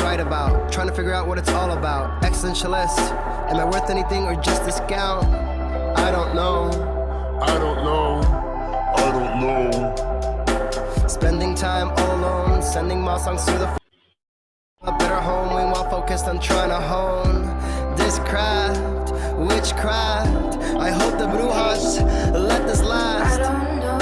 write about. Trying to figure out what it's all about. Existentialist, am I worth anything or just discount? I don't know. I don't know. I don't know. Spending time all alone, sending my songs to the a better home, meanwhile focused on trying to hone this craft, witchcraft. I hope the brujas let this last. I don't know.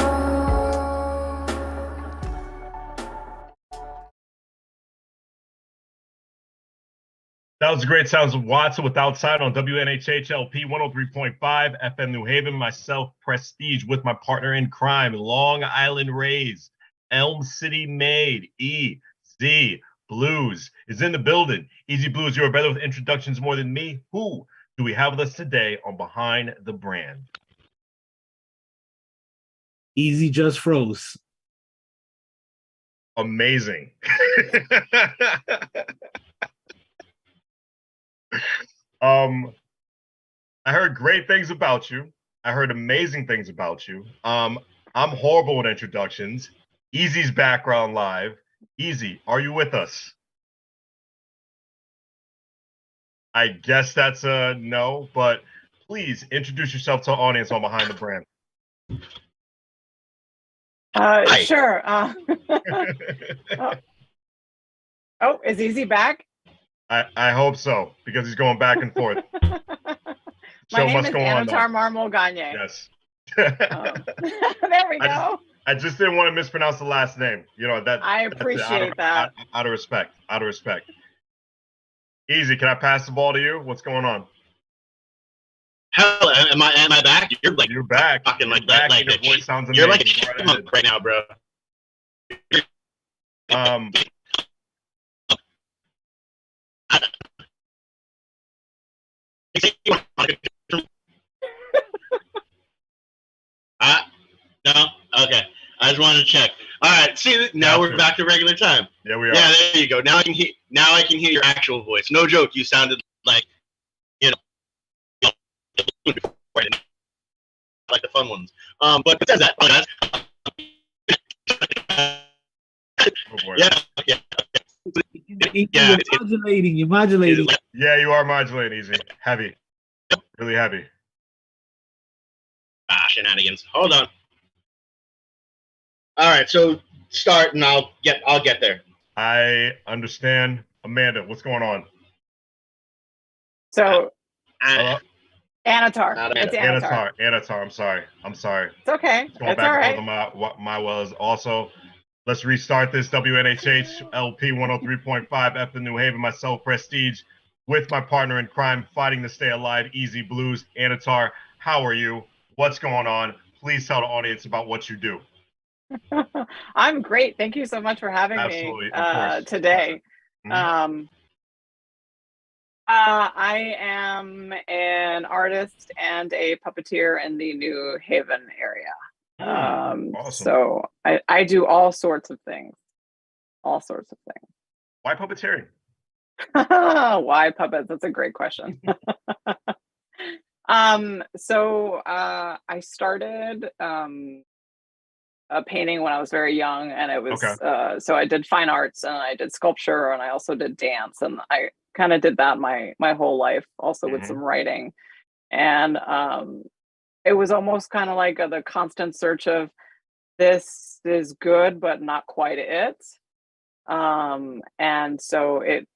That was the great sounds of Watson with Outside on WNHHLP 103.5 FM New Haven. Myself, Prestige, with my partner in crime, Long Island raised, Elm City made, EZ Bluez is in the building. EZ Bluez, you're better with introductions more than me. Who do we have with us today on Behind the Brand? EZ just froze. Amazing. I heard great things about you. I heard amazing things about you. I'm horrible with introductions. EZ's background live. EZ, are you with us? I guess that's a no, but please introduce yourself to our audience on Behind the Brand. Sure. Oh, is EZ back? I hope so, because he's going back and forth. My name is Anatar Marmol-Gagné. Yes. There we go. I just didn't want to mispronounce the last name. You know, that I appreciate that. Out of respect. Out of respect. EZ, can I pass the ball to you? What's going on? Hell, am I back? You're back. Talking like back, that, like your voice sounds amazing. You're like a chipmunk right now, bro. No, okay. I just wanted to check. All right, see, now we're back to regular time. Yeah, we are. Yeah, there you go. Now I can hear. Now I can hear your actual voice. No joke. You sounded like, you know, like the fun ones. But besides that, You're modulating. You're modulating. Yeah, you are modulating, EZ. Heavy. Really heavy. Shenanigans. Hold on. All right, so start and I'll get there. I understand. Amanda, what's going on? So Hello? Anatar. It's Anatar. Anatar. I'm sorry. It's okay. It's going it's back all right. to my wells. Also, let's restart this WNHH LP 103.5 FM New Haven. Myself, Prestige, with my partner in crime, fighting to stay alive, EZ Bluez. Anatar, how are you? What's going on? Please tell the audience about what you do. I'm great. Thank you so much for having Absolutely. me today. Mm-hmm. I am an artist and a puppeteer in the New Haven area. Awesome. So I do all sorts of things. All sorts of things. Why puppeteering? Why puppets? That's a great question. So I started painting when I was very young, and it was so I did fine arts and I did sculpture and I also did dance, and I kind of did that my whole life, also with some writing. And it was almost kind of like the constant search of, this is good but not quite it. And so it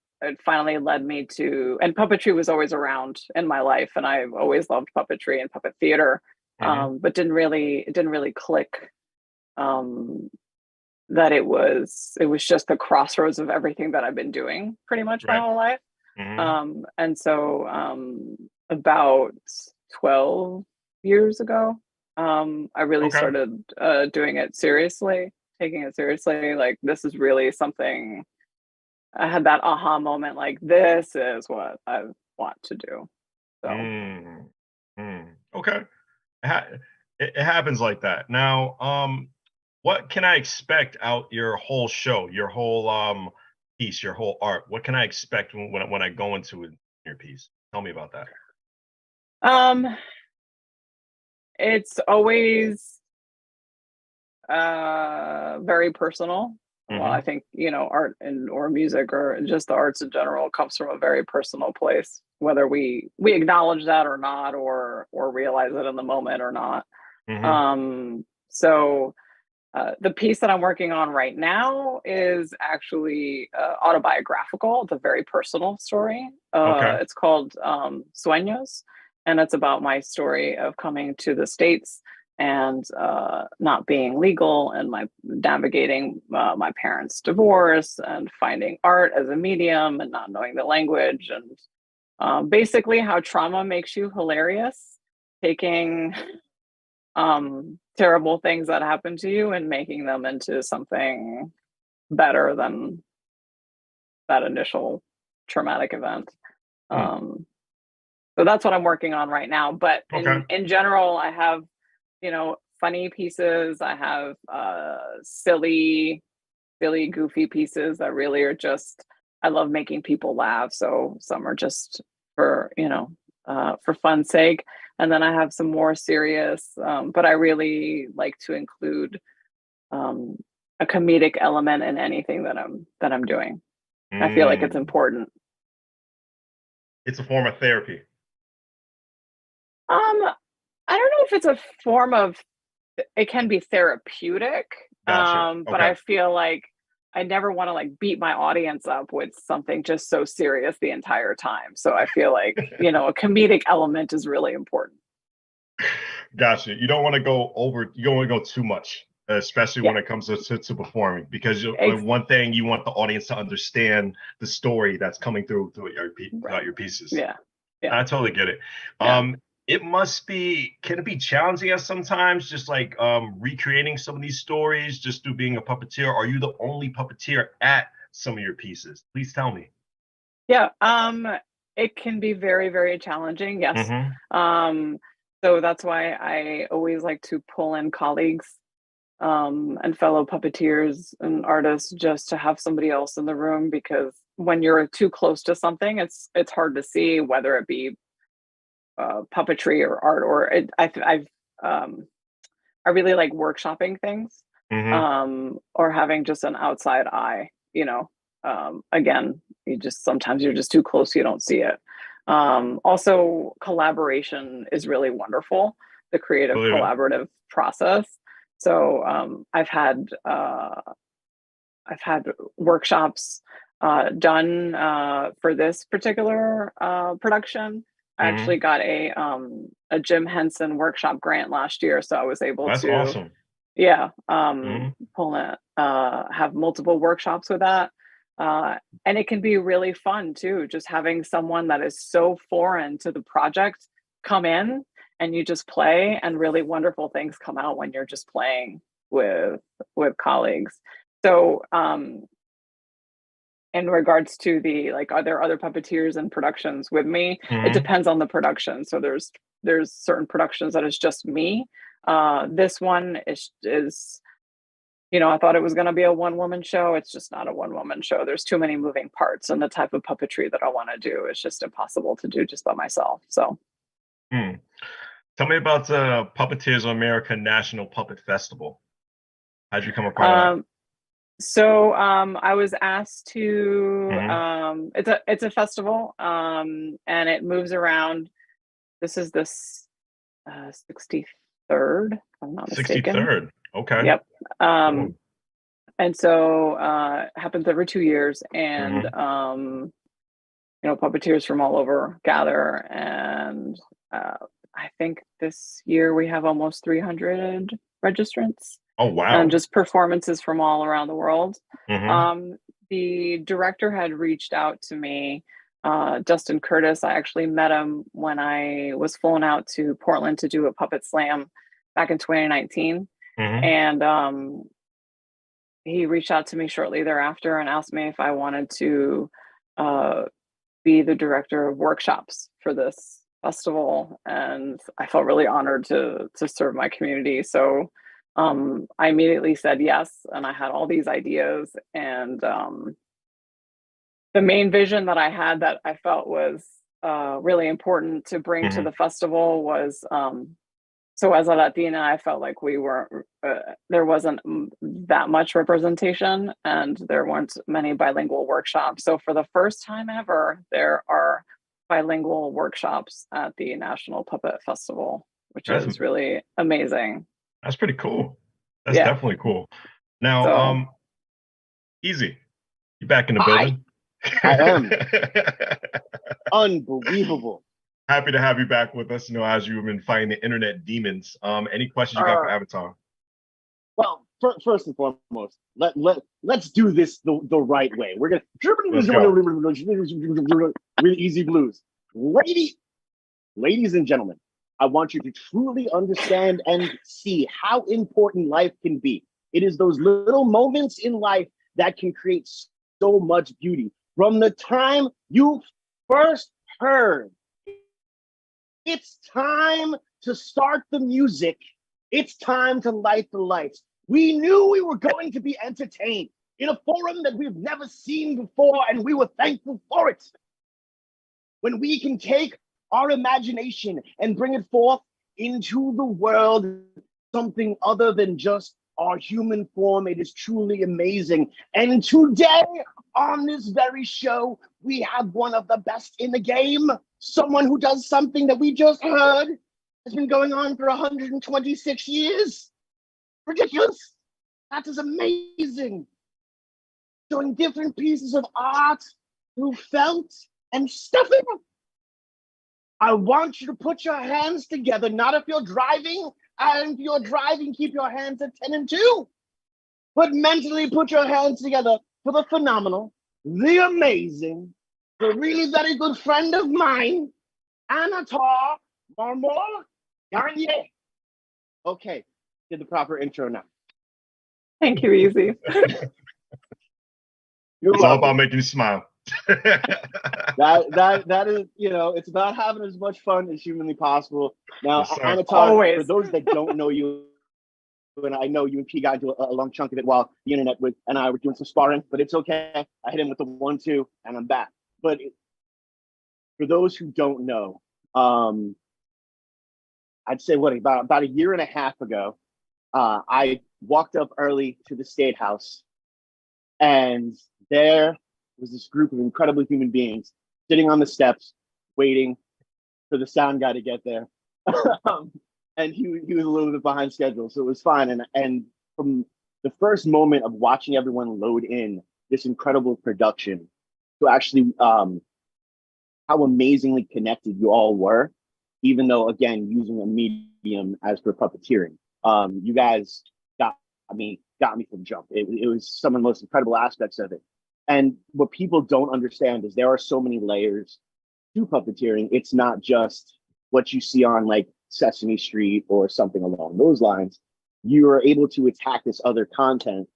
finally led me to, and puppetry was always around in my life, and I've always loved puppetry and puppet theater, but didn't really click that it was just the crossroads of everything that I've been doing pretty much my whole life. And so about 12 years ago, I really started doing it seriously, taking it seriously. Like, this is really something. I had that aha moment, like, this is what I want to do. So okay. It happens like that. Now, what can I expect out your whole show, your whole piece, your whole art? What can I expect when I go into your piece? Tell me about that. It's always very personal. Well, I think, art or music or just the arts in general comes from a very personal place, whether we acknowledge that or not, or realize it in the moment or not. So the piece that I'm working on right now is actually autobiographical. It's a very personal story. It's called Sueños, and it's about my story of coming to the States and not being legal, and my navigating my parents' divorce and finding art as a medium and not knowing the language, and basically how trauma makes you hilarious, taking terrible things that happen to you and making them into something better than that initial traumatic event. So that's what I'm working on right now. But in general, I have, funny pieces. I have silly, goofy pieces that really are just, I love making people laugh. So some are just for fun's sake. And then I have some more serious, but I really like to include a comedic element in anything that I'm doing. I feel like it's important. It's a form of therapy. I don't know if it's a form of, it can be therapeutic. Gotcha. But I feel like I never want to like beat my audience up with something just so serious the entire time. So I feel like, a comedic element is really important. Gotcha. You don't want to go over, you don't want to go too much, especially when it comes to performing, because one thing, you want the audience to understand the story that's coming through your pieces. Yeah. I totally get it. It must be, can it be challenging at sometimes, just like recreating some of these stories just through being a puppeteer? Are you the only puppeteer at some of your pieces? Please tell me. Yeah, it can be very, very challenging. Yes. So that's why I always like to pull in colleagues and fellow puppeteers and artists, just to have somebody else in the room, because when you're too close to something, it's hard to see whether it be puppetry or art, or I really like workshopping things, or having just an outside eye. Again, sometimes you're just too close, you don't see it. Also, collaboration is really wonderful, the creative collaborative process. So I've had workshops done for this particular production. I actually got a Jim Henson workshop grant last year, so I was able That's to awesome. pull it, have multiple workshops with that. And it can be really fun too, just having someone that is so foreign to the project come in and you just play, and really wonderful things come out when you're just playing with colleagues. So in regards to the, like, are there other puppeteers and productions with me? It depends on the production. So there's certain productions that is just me. This one is I thought it was going to be a one-woman show. It's just not a one-woman show. There's too many moving parts, and the type of puppetry that I want to do is just impossible to do just by myself. So tell me about the Puppeteers of America National Puppet Festival. How'd you come a part of that? So I was asked to it's a festival, and it moves around. This is the 63rd, if I'm not mistaken. 63rd. Okay. Yep. And so happens every 2 years, and puppeteers from all over gather, and I think this year we have almost 300 registrants. Oh, wow. And just performances from all around the world. The director had reached out to me, Justin Curtis. I actually met him when I was flown out to Portland to do a puppet slam back in 2019. And he reached out to me shortly thereafter and asked me if I wanted to be the director of workshops for this festival. And I felt really honored to serve my community. So I immediately said yes, and I had all these ideas, and the main vision that I had that I felt was really important to bring to the festival was So as a Latina, I felt like there wasn't that much representation, and there weren't many bilingual workshops. So for the first time ever, there are bilingual workshops at the National Puppet Festival, which is really amazing. That's pretty cool. That's definitely cool. Now, Easy, you back in the building? I am. Unbelievable. Happy to have you back with us, as you've been fighting the internet demons. Any questions you got for Avatar? Well, first and foremost, let's do this the right way. We're gonna really easy blues. Ladies and gentlemen, I want you to truly understand and see how important life can be. It is those little moments in life that can create so much beauty. From the time you first heard, it's time to start the music. It's time to light the lights. We knew we were going to be entertained in a forum that we've never seen before, and we were thankful for it. When we can take our imagination and bring it forth into the world, something other than just our human form, it is truly amazing. And today, on this very show, we have one of the best in the game, someone who does something that we just heard has been going on for 126 years. Ridiculous. That is amazing. Showing different pieces of art through felt and stuffing. I want you to put your hands together, not if you're driving. And if you're driving, keep your hands at 10 and 2. But mentally put your hands together for the phenomenal, the amazing, the really very good friend of mine, Anatar Marmol-Gagné. Okay, did the proper intro now. Thank you, Easy. It's all about making you smile. that is, it's about having as much fun as humanly possible. Now, Yes, Anatar, for those that don't know you, and I know you and P got into a long chunk of it while the internet and I were doing some sparring, but it's okay. I hit him with the 1-2 and I'm back. But for those who don't know, I'd say about a year and a half ago, I walked up early to the State House, and there was this group of incredible human beings sitting on the steps, waiting for the sound guy to get there. And he was a little bit behind schedule, so it was fine. And from the first moment of watching everyone load in this incredible production to actually how amazingly connected you all were, even though, again, using a medium as for puppeteering. You guys got me from the jump. It was some of the most incredible aspects of it. And what people don't understand is there are so many layers to puppeteering. It's not just what you see on like Sesame Street or something along those lines. You are able to attack this other content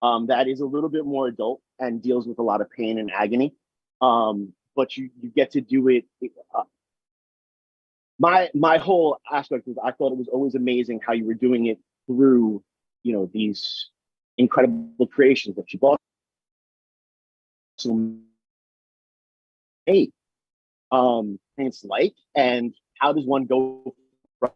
that is a little bit more adult and deals with a lot of pain and agony. But you get to do it. My whole aspect is I thought it was always amazing how you were doing it through, these incredible creations that you've also made. And it's like, and how does one go from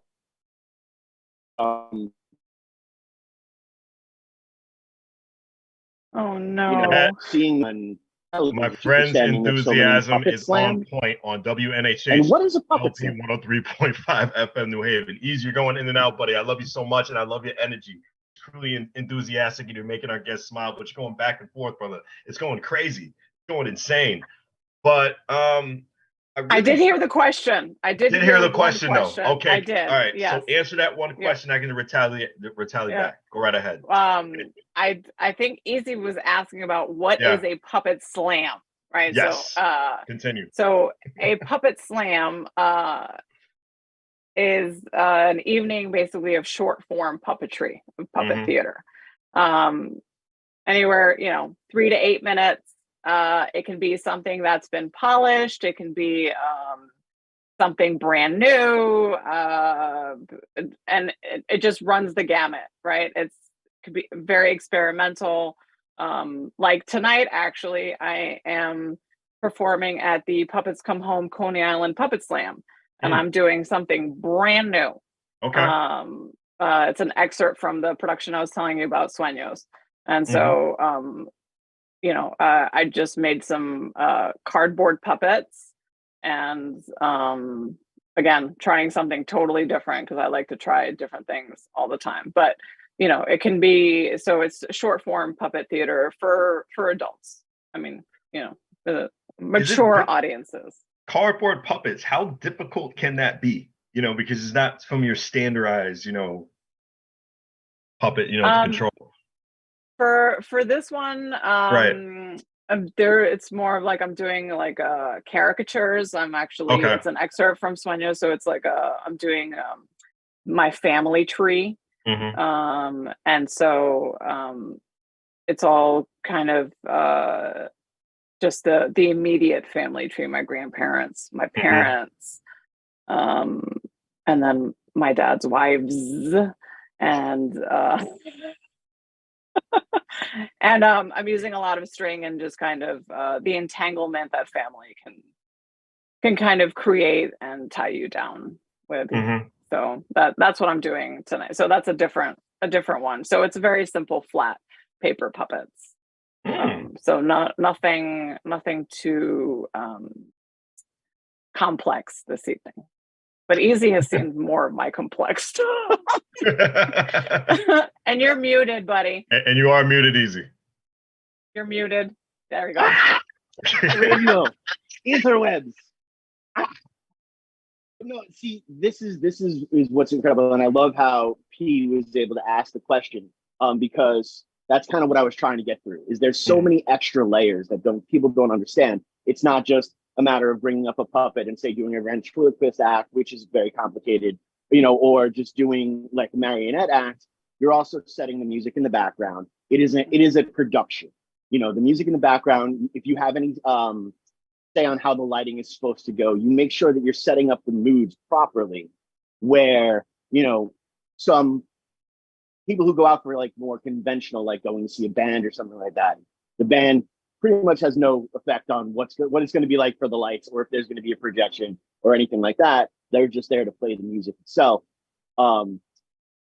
oh no. Seeing my friend's enthusiasm is on point on WNHH. And what is a puppet LP 103.5 FM New Haven. Easy, you're going in and out, buddy. I love you so much, and I love your energy. Truly enthusiastic, and you're making our guests smile, but you're going back and forth, brother. It's going crazy. It's going insane. But I did hear the question. I did hear the question, though. Okay. I did. All right. Yes. So answer that one question. I can retaliate back. Go right ahead. I think Easy was asking about what is a puppet slam, right? Yes. So continue. So a puppet slam is an evening basically of short form puppetry, puppet theater. Anywhere, 3 to 8 minutes. It can be something that's been polished. It can be something brand new, and it just runs the gamut, right? It could be very experimental. Like tonight, actually, I am performing at the Puppets Come Home Coney Island Puppet Slam, and I'm doing something brand new. Okay. It's an excerpt from the production I was telling you about, Sueños. And so, I just made some cardboard puppets and again, trying something totally different because I like to try different things all the time. But it can be, so it's short form puppet theater for adults. I mean, the mature audiences. Cardboard puppets, how difficult can that be? Because it's not from your standardized, puppet, to control. For this one, Right. it's more of like I'm doing like caricatures. I'm actually It's an excerpt from Sueños, so it's like I'm doing my family tree. And so it's all kind of just the immediate family tree, my grandparents, my parents, and then my dad's wives, and and I'm using a lot of string and just kind of the entanglement that family can kind of create and tie you down with. So that's what I'm doing tonight. So that's a different one. So it's very simple, flat paper puppets. So nothing too complex this evening. But Easy has seen more of my complex stuff. And you're muted, buddy. And you are muted, Easy. You're muted. There we go. Radio, interwebs. No, see, this is what's incredible, and I love how P was able to ask the question, because that's kind of what I was trying to get through. Is there's so many extra layers that people don't understand. It's not just a matter of bringing up a puppet and say doing a ventriloquist act, which is very complicated, or just doing like a marionette act. You're also setting the music in the background. It is a production. The music in the background. If you have any say on how the lighting is supposed to go, you make sure that you're setting up the moods properly, where some people who go out for like more conventional, like going to see a band or something like that, the band pretty much has no effect on what it's going to be like for the lights, or if there's going to be a projection or anything like that. They're just there to play the music itself. And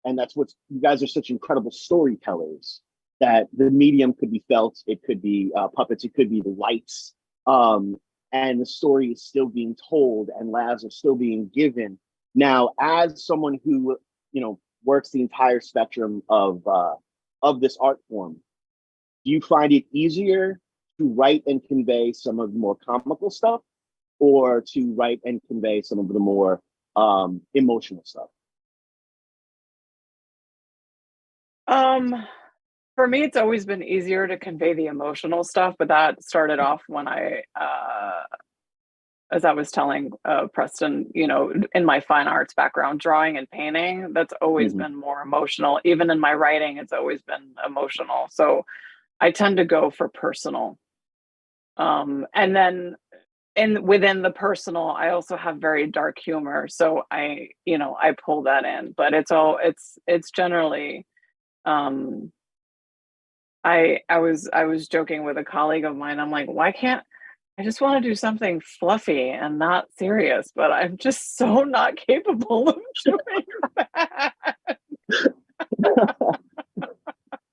that's you guys are such incredible storytellers, that the medium could be felt, it could be puppets, it could be the lights, and the story is still being told and laughs are still being given. Now, as someone who works the entire spectrum of this art form, do you find it easier to write and convey some of the more comical stuff, or to write and convey some of the more emotional stuff? For me, it's always been easier to convey the emotional stuff, but that started off when as I was telling Preston, in my fine arts background, drawing and painting, that's always been more emotional. Even in my writing, it's always been emotional. So I tend to go for personal. And then within the personal, I also have very dark humor. So I pull that in, but it's generally, I was joking with a colleague of mine. I'm like, why can't I just want to do something fluffy and not serious? But I'm just so not capable of doing that.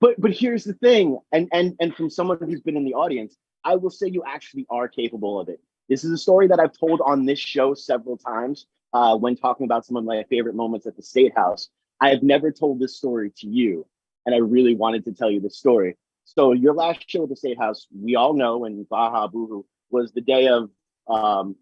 But here's the thing, and from someone who's been in the audience, I will say you actually are capable of it. This is a story that I've told on this show several times when talking about some of my favorite moments at the State House. I have never told this story to you, and I really wanted to tell you this story. So your last show at the State House, we all know, and Baha Boohoo, was the day of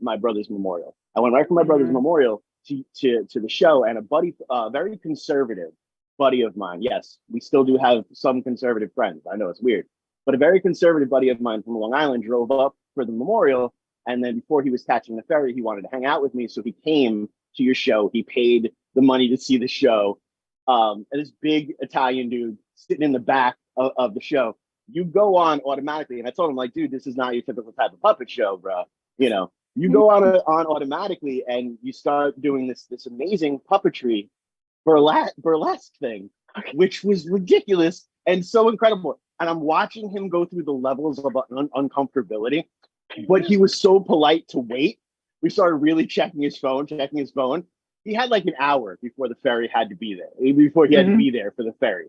my brother's memorial. I went right from my brother's memorial to the show, and a very conservative buddy of mine. Yes, we still do have some conservative friends. I know it's weird, but a very conservative buddy of mine from Long Island drove up for the memorial. And then before he was catching the ferry, he wanted to hang out with me. So he came to your show. He paid the money to see the show. And this big Italian dude sitting in the back of the show. You go on automatically. And I told him, like, dude, this is not your typical type of puppet show, bro. You go on automatically, and you start doing this amazing puppetry burlesque thing, which was ridiculous and so incredible. And I'm watching him go through the levels of uncomfortability, but he was so polite to wait. We started really checking his phone, he had like an hour before the ferry had to be there, before he had to be there for the ferry.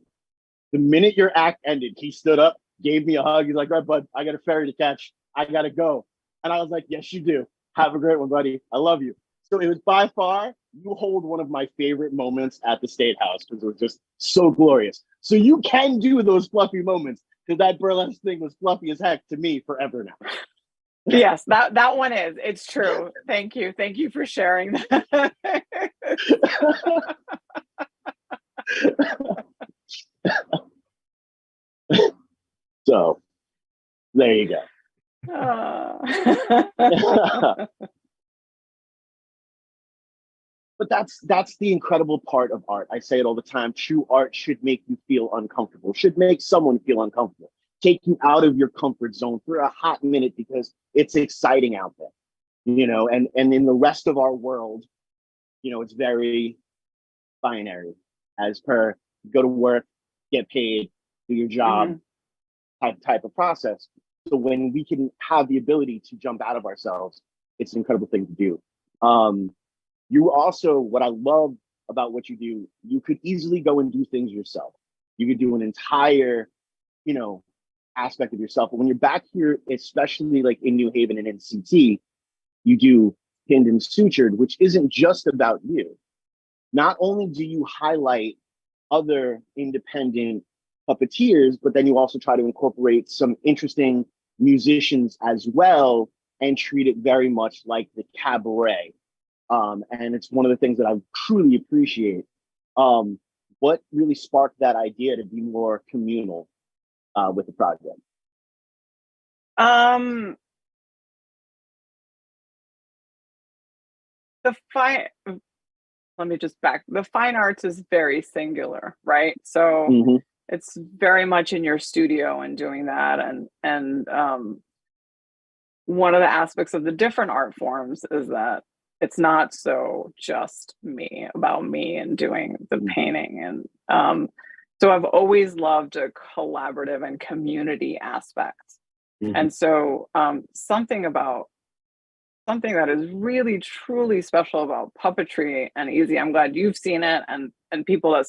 The minute your act ended, he stood up, gave me a hug. He's like, all right, bud, I got a ferry to catch. I got to go. And I was like, yes, you do. Have a great one, buddy. I love you. So it was by far, you hold one of my favorite moments at the State House because it was just so glorious. So you can do those fluffy moments because that burlesque thing was fluffy as heck to me forever now. Yes, that one is. It's true. Thank you. Thank you for sharing that. So there you go. But that's the incredible part of art. I say it all the time. True art should make you feel uncomfortable, should make someone feel uncomfortable, take you out of your comfort zone for a hot minute because it's exciting out there, you know, and in the rest of our world, you know, it's very binary as per go to work, get paid, do your job type of process. So when we can have the ability to jump out of ourselves, it's an incredible thing to do. You also, what I love about what you do, you could easily go and do things yourself. You could do an entire, you know, aspect of yourself. But when you're back here, especially like in New Haven and in CT, you do Pinned and Sutured, which isn't just about you. Not only do you highlight other independent puppeteers, but then you also try to incorporate some interesting musicians as well and treat it very much like the cabaret. And it's one of the things that I truly appreciate. What really sparked that idea to be more communal with the project? Let me just back. The fine arts is very singular, right? So it's very much in your studio and doing that. And one of the aspects of the different art forms is that it's not so just about me and doing the painting. And so I've always loved a collaborative and community aspect. And so something that is really truly special about puppetry and Easy, I'm glad you've seen it and people that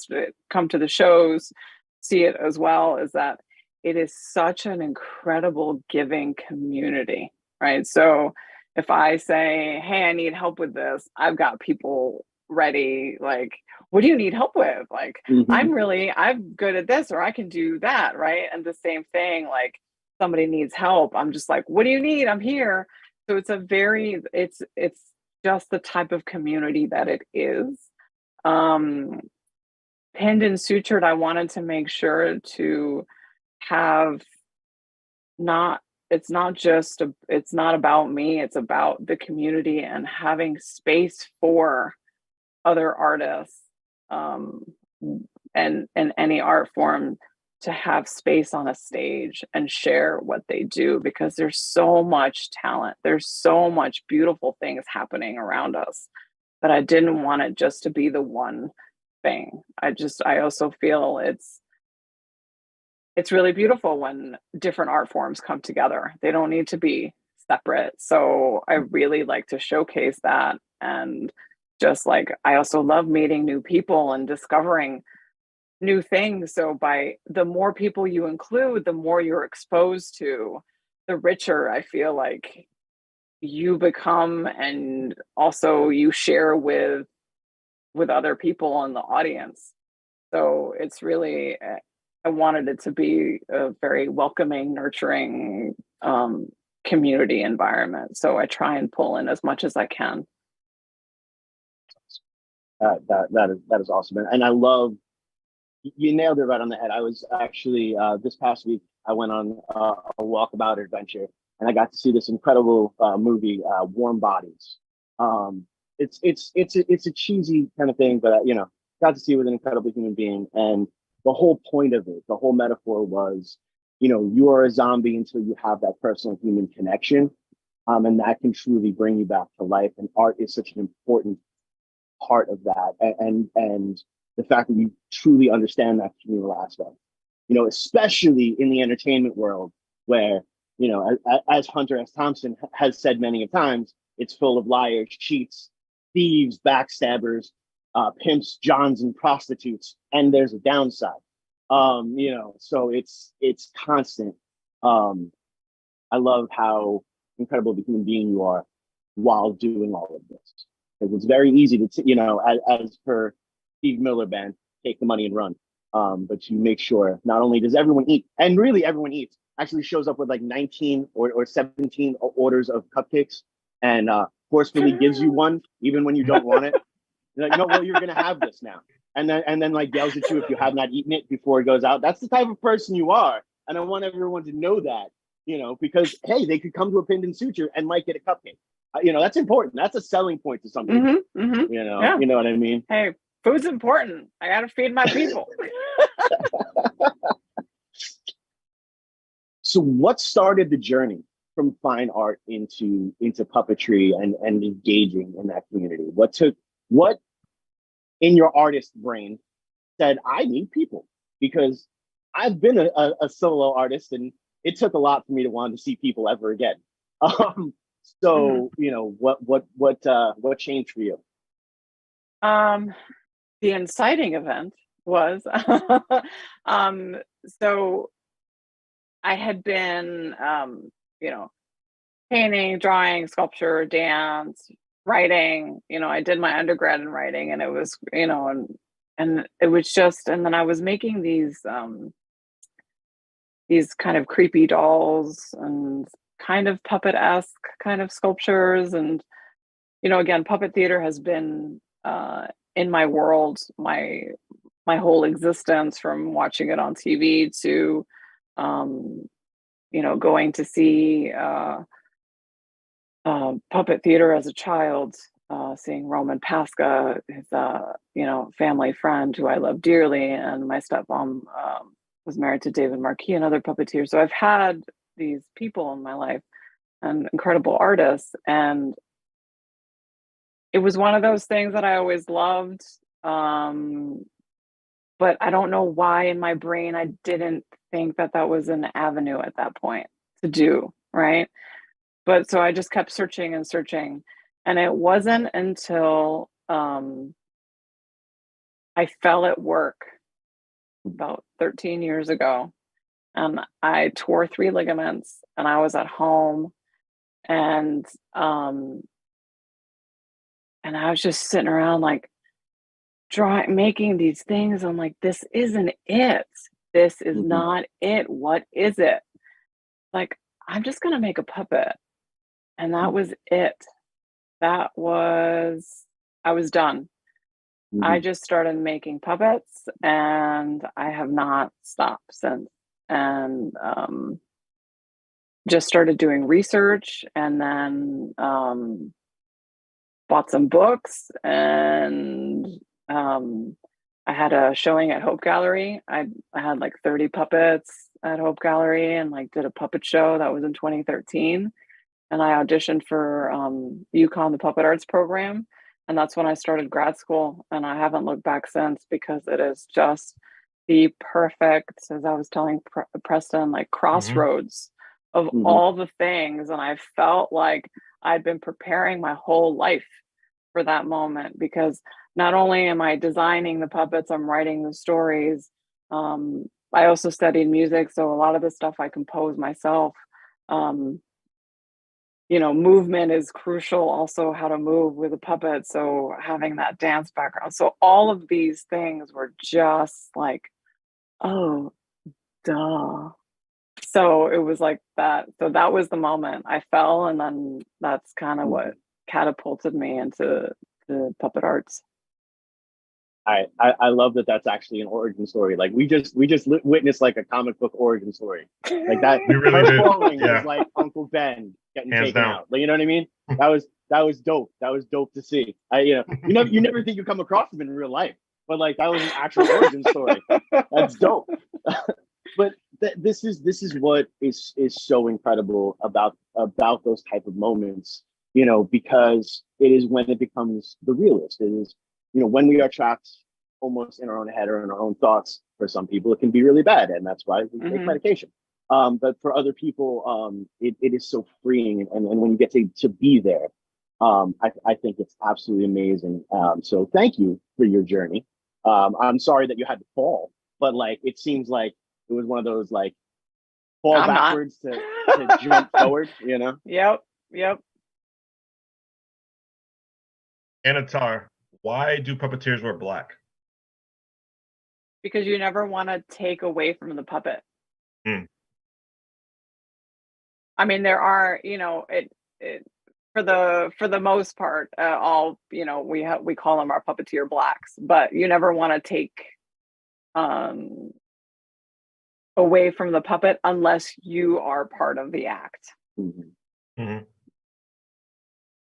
come to the shows see it as well, is that it is such an incredible giving community, right? So if I say, hey, I need help with this, I've got people ready, like, what do you need help with? Like, I'm good at this, or I can do that, right? And the same thing, like somebody needs help, I'm just like, what do you need? I'm here. So it's it's just the type of community that it is. Pinned and Sutured, I wanted to make sure to have it's not about me, it's about the community and having space for other artists and any art form to have space on a stage and share what they do, because there's so much talent, there's so much beautiful things happening around us, that I didn't want it just to be the one thing. I also feel it's really beautiful when different art forms come together. They don't need to be separate. So I really like to showcase that. And just like, I also love meeting new people and discovering new things. So by the more people you include, the more you're exposed to, the richer I feel like you become, and also you share with other people in the audience. So it's really, I wanted it to be a very welcoming, nurturing community environment. So I try and pull in as much as I can. That is awesome, and I love, you nailed it right on the head. I was actually this past week, I went on a walkabout adventure, and I got to see this incredible movie, Warm Bodies. It's a cheesy kind of thing, but you know, got to see it with an incredible human being, and the whole point of it, the whole metaphor was, you know, you are a zombie until you have that personal human connection, and that can truly bring you back to life. And art is such an important part of that, and the fact that you truly understand that communal aspect, you know, especially in the entertainment world, where, you know, as Hunter S. Thompson has said many a times, it's full of liars, cheats, thieves, backstabbers, pimps, johns, and prostitutes, and there's a downside. So it's constant. I love how incredible the human being you are while doing all of this. Because it's very easy to, as per Steve Miller Band, take the money and run. But you make sure not only does everyone eat, and really everyone eats, actually shows up with like 19 or 17 orders of cupcakes and forcefully gives you one, even when you don't want it. You're like, no, well, you're going to have this now. And then like yells at you if you have not eaten it before it goes out. That's the type of person you are. And I want everyone to know that, because, hey, they could come to a pinned and suture and might get a cupcake. That's important. That's a selling point to something. Yeah. You know what I mean? Hey, food's important. I got to feed my people. So what started the journey from fine art into puppetry and engaging in that community? What in your artist brain said, I need people? Because I've been a solo artist and it took a lot for me to want to see people ever again. What changed for you? The inciting event was, so I had been, painting, drawing, sculpture, dance, writing. I did my undergrad in writing, and it was, and it was just, and then I was making these kind of creepy dolls and kind of puppet-esque kind of sculptures. And, again, puppet theater has been in my world, my whole existence, from watching it on TV to, going to see puppet theater as a child, seeing Roman Pasca, his, family friend who I love dearly. And my stepmom was married to David Marquis, another puppeteer. So I've had these people in my life and incredible artists. And it was one of those things that I always loved. But I don't know why in my brain I didn't think that was an avenue at that point to do, right? But so I just kept searching and searching. And it wasn't until I fell at work about 13 years ago, and I tore 3 ligaments, and I was at home, and I was just sitting around like making these things. I'm like, this isn't it. This is not it. What is it? Like, I'm just gonna make a puppet. And that was it. I was done. I just started making puppets, and I have not stopped since. And just started doing research, and then bought some books, and I had a showing at Hope Gallery. I had like 30 puppets at Hope Gallery, and like did a puppet show that was in 2013. And I auditioned for UConn, the Puppet Arts program. And that's when I started grad school. And I haven't looked back since, because it is just the perfect, as I was telling Preston, like crossroads of all the things. And I felt like I'd been preparing my whole life for that moment, because not only am I designing the puppets, I'm writing the stories. I also studied music, so a lot of the stuff I compose myself. Movement is crucial, also how to move with a puppet. So having that dance background. So all of these things were just like, oh, duh. So it was like that. So that was the moment I fell. And then that's kind of what catapulted me into the puppet arts. I love that that's actually an origin story. Like we just witnessed like a comic book origin story. Like that. We really did. Falling Yeah. was like Uncle Ben getting Hands taken down. out. Like, you know what I mean? That was dope. That was dope to see. You never think you come across him in real life, but like that was an actual origin story. That's dope. But this is what is so incredible about those type of moments. Because it is when it becomes the realist. It is. When we are trapped almost in our own head or in our own thoughts, for some people, it can be really bad. And that's why we take medication. But for other people, it is so freeing. And when you get to be there, I think it's absolutely amazing. So thank you for your journey. I'm sorry that you had to fall, but like it seems like it was one of those like fall I'm not. backwards to jump forward, you know? Yep. Anatar, why do puppeteers wear black? Because you never want to take away from the puppet. Hmm. I mean, there are, it for the most part, all, we call them our puppeteer blacks, but you never want to take away from the puppet unless you are part of the act. Mm-hmm. Mm-hmm.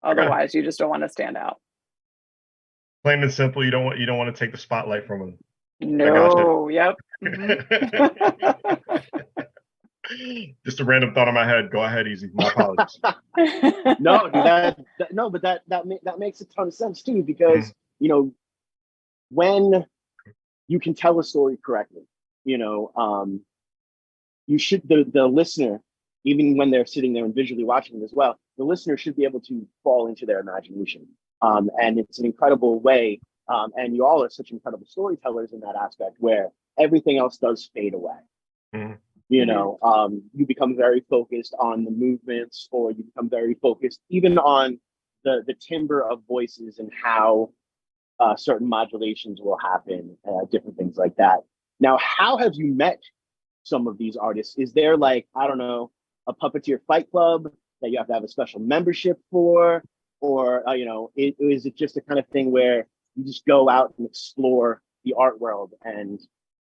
Otherwise, you just don't want to stand out. Plain and simple, you don't want to take the spotlight from them. No, yep. Mm-hmm. Just a random thought in my head. Go ahead, Easy. My apologies. No, but that makes a ton of sense too, because when you can tell a story correctly, you should the listener, even when they're sitting there and visually watching it as well, the listener should be able to fall into their imagination. And it's an incredible way. And you all are such incredible storytellers in that aspect where everything else does fade away. Mm-hmm. You become very focused on the movements, or you become very focused even on the timbre of voices and how certain modulations will happen, different things like that. Now, how have you met some of these artists? Is there like, I don't know, a puppeteer fight club that you have to have a special membership for? Or, is it just a kind of thing where you just go out and explore the art world,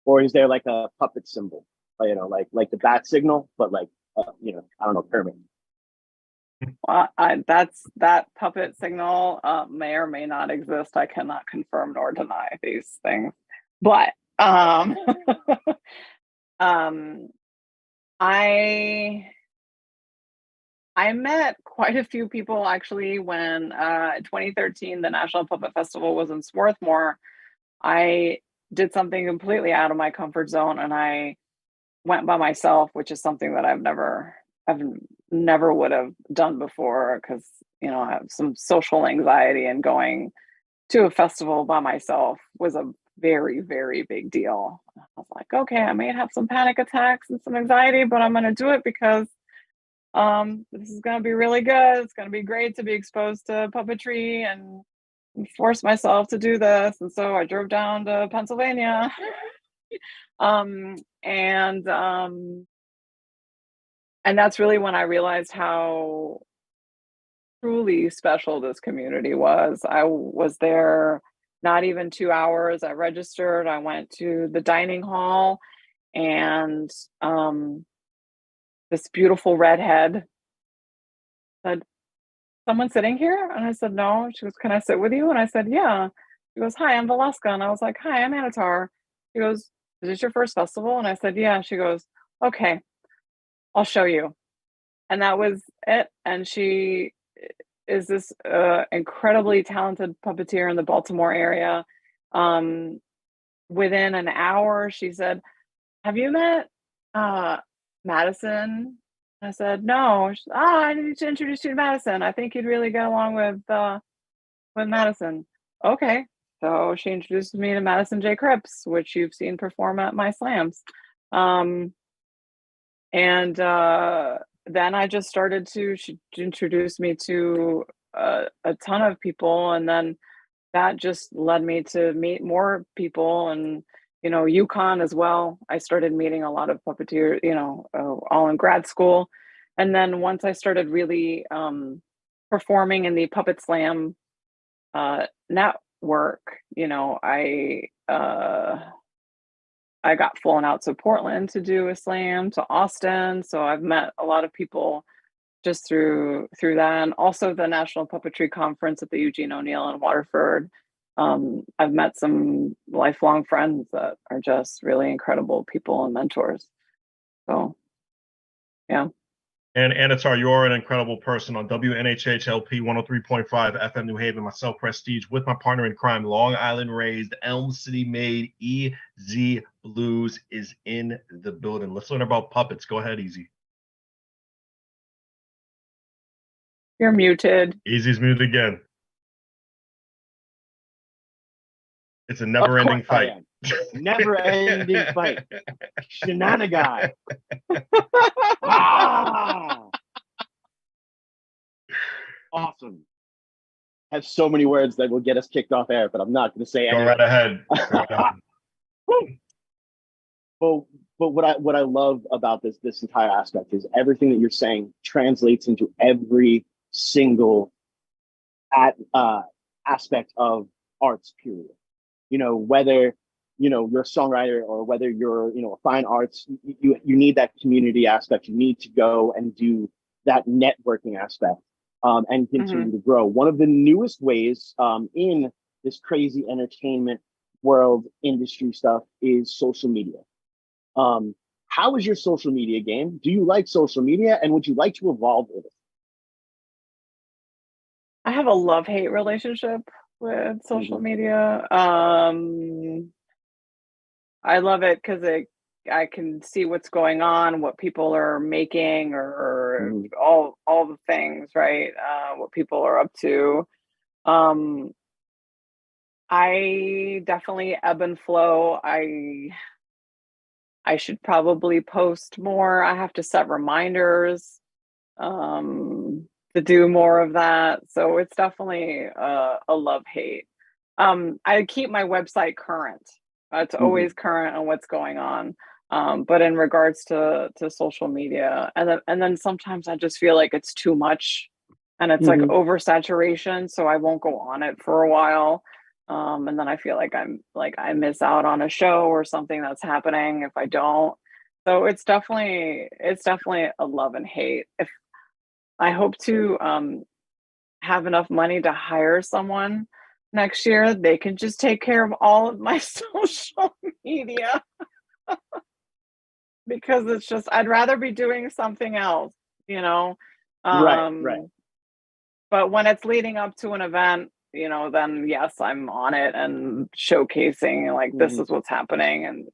or is there like a puppet symbol? Like the bat signal, but like, I don't know, Kermit. Well, that puppet signal may or may not exist. I cannot confirm nor deny these things, but I met quite a few people actually when 2013 the National Puppet Festival was in Swarthmore. I did something completely out of my comfort zone, and I went by myself, which is something that I've never would have done before, because I have some social anxiety, and going to a festival by myself was a very, very big deal. I was like, okay, I may have some panic attacks and some anxiety, but I'm going to do it because this is going to be really good. It's going to be great to be exposed to puppetry and force myself to do this. And so I drove down to Pennsylvania. And that's really when I realized how truly special this community was. I was there not even 2 hours. I registered, I went to the dining hall, and this beautiful redhead said, "Someone sitting here?" And I said, "No." She goes, "Can I sit with you?" And I said, "Yeah." She goes, "Hi, I'm Valeska." And I was like, "Hi, I'm Anatar." She goes, "Is this your first festival?" And I said, "Yeah." She goes, "Okay, I'll show you." And that was it. And she is this incredibly talented puppeteer in the Baltimore area. Within an hour, she said, "Have you met Madison?" I said, "No." She said, I need to introduce you to Madison. I think you'd really get along with Madison. Okay. So she introduced me to Madison J. Cripps, which you've seen perform at my slams. And then I just started she introduced me to a ton of people, and then that just led me to meet more people, and UConn as well. I started meeting a lot of puppeteers, all in grad school. And then once I started really performing in the Puppet Slam network, I got flown out to Portland to do a slam, to Austin. So I've met a lot of people just through that, and also the National Puppetry Conference at the Eugene O'Neill in Waterford. I've met some lifelong friends that are just really incredible people and mentors. So, yeah. And Anatar, you are an incredible person on WNHHLP 103.5 FM New Haven, myself, Prestige, with my partner in crime, Long Island raised, Elm City made, EZ Bluez is in the building. Let's learn about puppets. Go ahead, Easy. You're muted. Easy's muted again. It's a never-ending fight. Never-ending fight. Shenanigan. Ah! Awesome. Have so many words that will get us kicked off air, but I'm not going to say anything. Go right ahead. But what I love about this entire aspect is everything that you're saying translates into every single aspect of arts, period. You know, whether you're a songwriter or whether you're a fine arts, you need that community aspect. You need to go and do that networking aspect and continue to grow. One of the newest ways in this crazy entertainment world industry stuff is social media. How is your social media game? Do you like social media, and would you like to evolve with it? I have a love-hate relationship with social media. I love it because I can see what's going on, what people are making, or all the things, right? What people are up to. I definitely ebb and flow. I should probably post more. I have to set reminders to do more of that. So it's definitely a love-hate. I keep my website current. It's always current on what's going on. But in regards to social media, and then sometimes I just feel like it's too much, and it's like oversaturation. So I won't go on it for a while. And then I feel like I miss out on a show or something that's happening if I don't. So it's definitely a love and hate. If I hope to have enough money to hire someone next year, they can just take care of all of my social media because it's just, I'd rather be doing something else, Right. But when it's leading up to an event, then yes, I'm on it and showcasing like this is what's happening and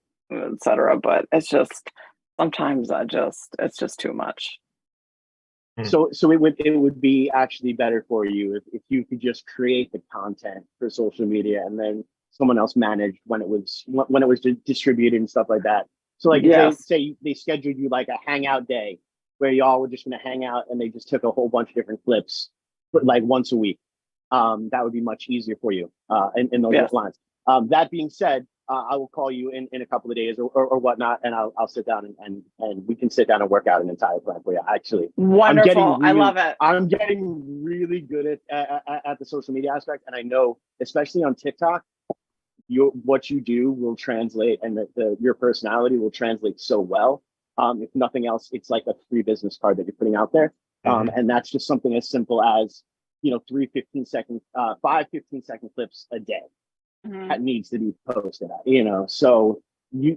etc. But it's just sometimes it's just too much. So it would be actually better for you if you could just create the content for social media and then someone else managed when it was distributed and stuff like that. So like say they scheduled you like a hangout day where y'all were just going to hang out and they just took a whole bunch of different clips like once a week. That would be much easier for you in those lines. That being said, I will call you in a couple of days or whatnot, and I'll sit down and we can sit down and work out an entire plan for you. Actually, wonderful. I love it. I'm getting really good at the social media aspect, and I know, especially on TikTok, what you do will translate, and your personality will translate so well. If nothing else, it's like a free business card that you're putting out there, and that's just something as simple as 5 15-second clips a day. That needs to be posted at, so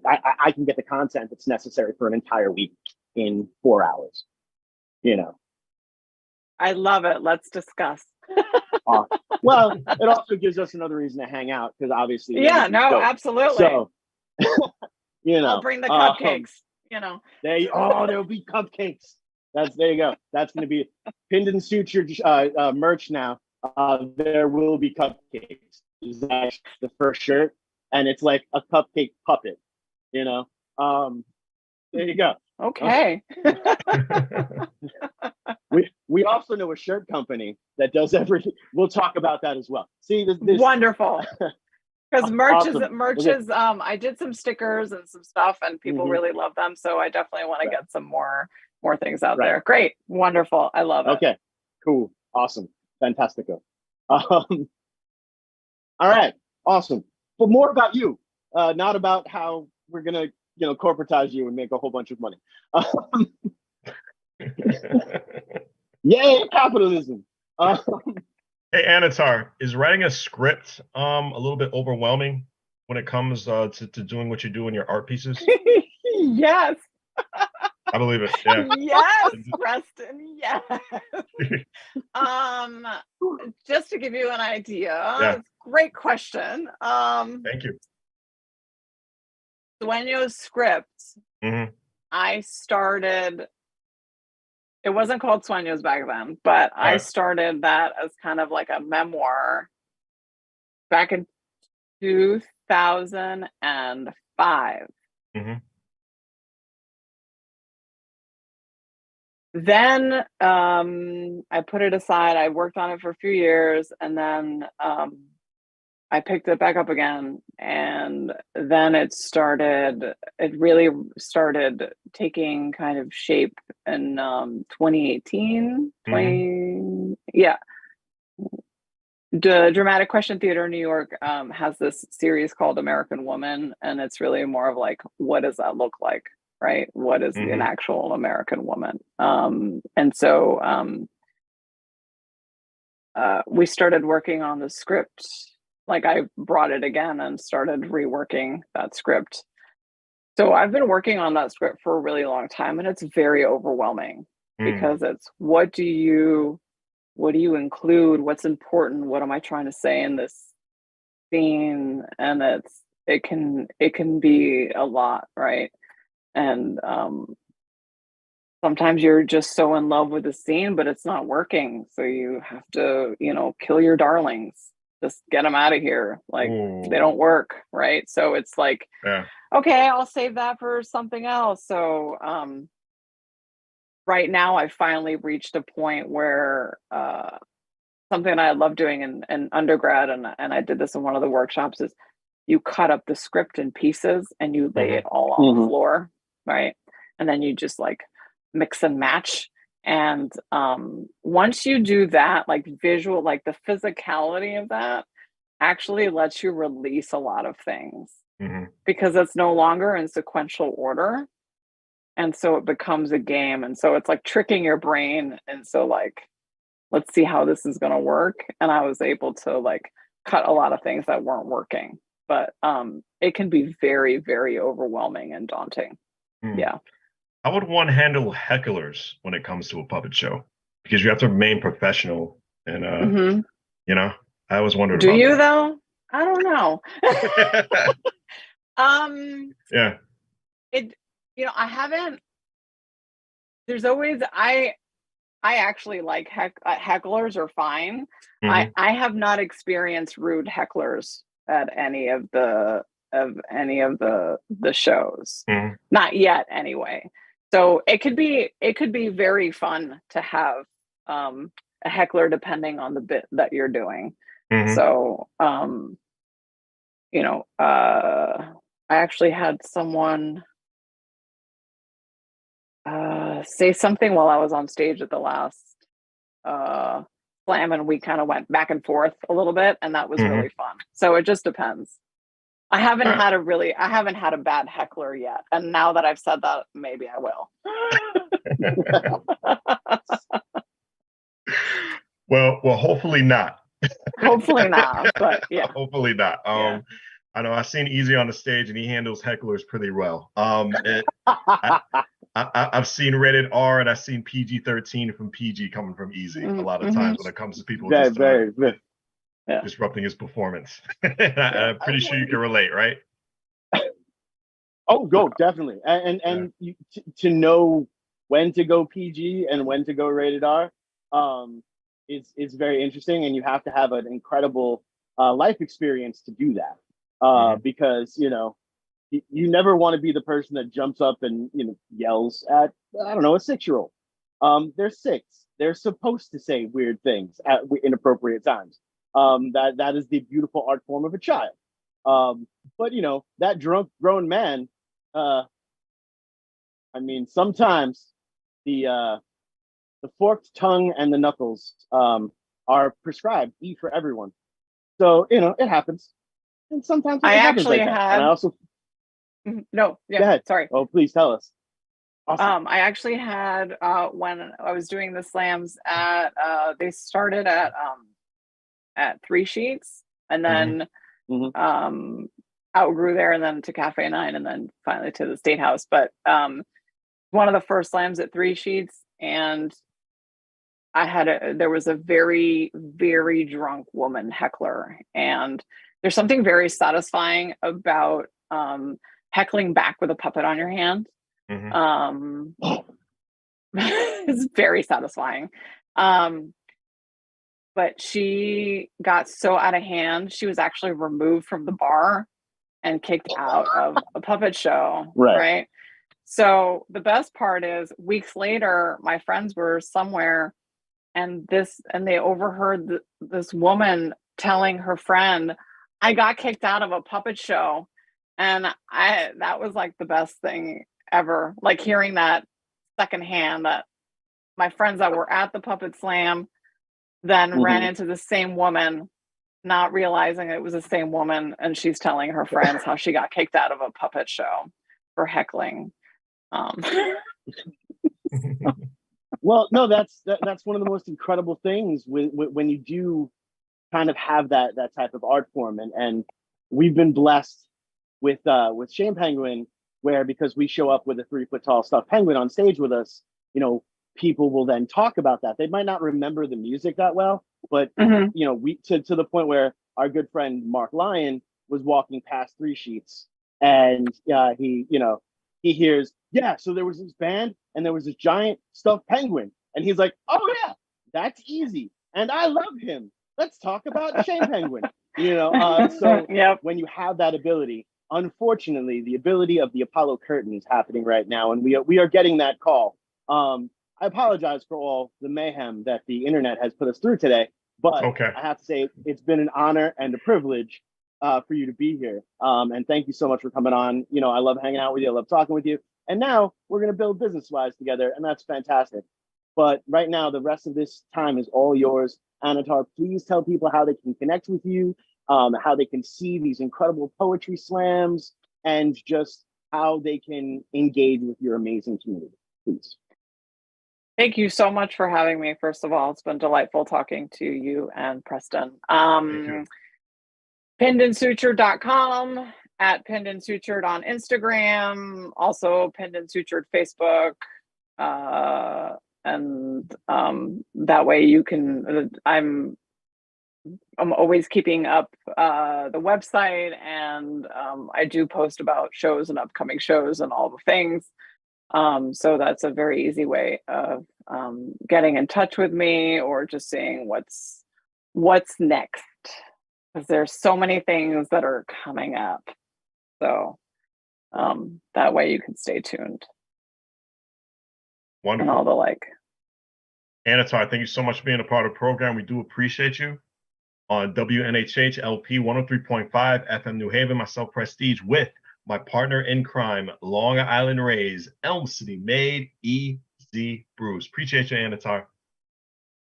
I can get the content that's necessary for an entire week in 4 hours, I love it. Let's discuss. Well, it also gives us another reason to hang out because obviously absolutely. So I'll bring the cupcakes, there'll be cupcakes. There you go. That's going to be pinned and sutured merch now. There will be cupcakes. Is actually the first shirt, and it's like a cupcake puppet. There you go. Okay. We also know a shirt company that does everything. We'll talk about that as well. See, this wonderful. Because merch awesome. is I did some stickers and some stuff, and people really love them. So I definitely want to get some more things out there. Great, wonderful. I love it. Okay, cool, awesome, fantastico. All right, awesome. But more about you, not about how we're gonna, corporatize you and make a whole bunch of money. Yay, capitalism. Hey, Anatar, is writing a script a little bit overwhelming when it comes to doing what you do in your art pieces? Yes. I believe it. Yeah. Yes, Preston. Yes. Just to give you an idea, great question. Thank you. Sueño's script, I started It wasn't called Sueños back then, but I started that as kind of like a memoir back in 2005. Mm-hmm. Then I put it aside. I worked on it for a few years, and then I picked it back up again, and then it really started taking kind of shape in 2018, yeah. The Dramatic Question Theater in New York has this series called American Woman, and it's really more of like, what does that look like, right? What is an actual American woman? And so we started working on the script. Like, I brought it again and started reworking that script. So I've been working on that script for a really long time, and it's very overwhelming because it's what do you include? What's important? What am I trying to say in this scene? And it can be a lot, right? And sometimes you're just so in love with the scene, but it's not working. So you have to, kill your darlings. Just get them out of here. Like, they don't work, right? So it's like, okay, I'll save that for something else. So right now I finally reached a point where something I love doing in undergrad, and I did this in one of the workshops, is you cut up the script in pieces and you lay it all on the floor, right? And then you just like mix and match. And once you do that, like visual, like the physicality of that actually lets you release a lot of things because it's no longer in sequential order. And so it becomes a game. And so it's like tricking your brain. And so like, let's see how this is going to work. And I was able to like cut a lot of things that weren't working, but it can be very, very overwhelming and daunting. Yeah. How would one handle hecklers when it comes to a puppet show? Because you have to remain professional, and I always wondered. Do you though? I don't know. Yeah. I haven't. There's always I actually like hecklers are fine. I have not experienced rude hecklers at any of the shows. Not yet, anyway. So it could be very fun to have a heckler depending on the bit that you're doing. So I actually had someone say something while I was on stage at the last slam, and we kind of went back and forth a little bit, and that was really fun. So it just depends. I haven't had a bad heckler yet, and now that I've said that, maybe I will. Well, hopefully not. Hopefully not, but yeah. Hopefully not. I know I've seen Easy on the stage, and he handles hecklers pretty well. I've seen rated R, and I've seen PG-13 from PG coming from Easy a lot of times when it comes to people disrupting his performance. I'm pretty sure you can relate, right? Oh, go definitely, and you, to know when to go PG and when to go rated R, is very interesting, and you have to have an incredible life experience to do that, because you never want to be the person that jumps up and yells at, I don't know, a 6-year-old. They're 6. They're supposed to say weird things at inappropriate times. That is the beautiful art form of a child. But that drunk grown man, sometimes the forked tongue and the knuckles are prescribed E for everyone. So it happens, and sometimes I actually had. And I also. No, yeah. Go ahead. Sorry. Oh, please tell us. Awesome. I actually had when I was doing the slams they started at 3 Sheets, and then outgrew there, and then to Cafe 9, and then finally to the State House. But one of the first slams at 3 Sheets, and there was a very, very drunk woman heckler, and there's something very satisfying about heckling back with a puppet on your hand. it's very satisfying. But she got so out of hand, she was actually removed from the bar and kicked out of a puppet show. Right. So the best part is weeks later, my friends were somewhere and they overheard this woman telling her friend, I got kicked out of a puppet show. And that was like the best thing ever. Like hearing that secondhand, that my friends that were at the Puppet Slam then ran into the same woman, not realizing it was the same woman. And she's telling her friends how she got kicked out of a puppet show for heckling. Well, no, that's one of the most incredible things when you do kind of have that type of art form, and we've been blessed with Shane Penguin, where because we show up with a 3-foot tall stuffed penguin on stage with us, you know, people will then talk about that. They might not remember the music that well, but you know, we to the point where our good friend Mark Lyon was walking past 3 Sheets, and he hears, yeah, so there was this band and there was this giant stuffed penguin, and he's like, oh yeah, that's easy, and I love him. Let's talk about Shane Penguin. You know, so when you have that ability, unfortunately, the ability of the Apollo curtain is happening right now, and we are getting that call. I apologize for all the mayhem that the internet has put us through today, but I have to say it's been an honor and a privilege for you to be here. And thank you so much for coming on. You know, I love hanging out with you. I love talking with you. And now we're going to build business-wise together, and that's fantastic. But right now, the rest of this time is all yours. Anatar, please tell people how they can connect with you, how they can see these incredible poetry slams, and just how they can engage with your amazing community, please. Thank you so much for having me. First of all, it's been delightful talking to you and Preston. Pinnedandsutured.com, at Pinned and Sutured on Instagram, also Pinned and Sutured Facebook. And that way you can, I'm always keeping up the website, and I do post about shows and upcoming shows and all the things. So that's a very easy way of getting in touch with me, or just seeing what's next, because there's so many things that are coming up. So that way you can stay tuned. Wonderful. And all the like. Anatar, thank you so much for being a part of the program. We do appreciate you. On WNHH LP 103.5 FM New Haven, myself, Prestige, with my partner in crime, Long Island Rays, Elm City Made Easy Brews. Appreciate you, Anatar.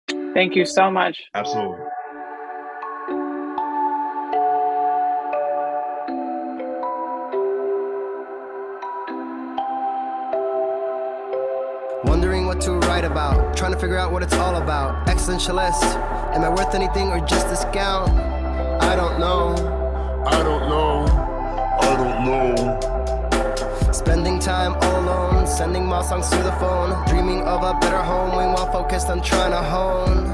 Thank you so much. Absolutely. Wondering what to write about, trying to figure out what it's all about. Existentialist, am I worth anything or just discount? I don't know. I don't know. I don't know. Spending time all alone, sending my songs to the phone, dreaming of a better home, while focused on trying to hone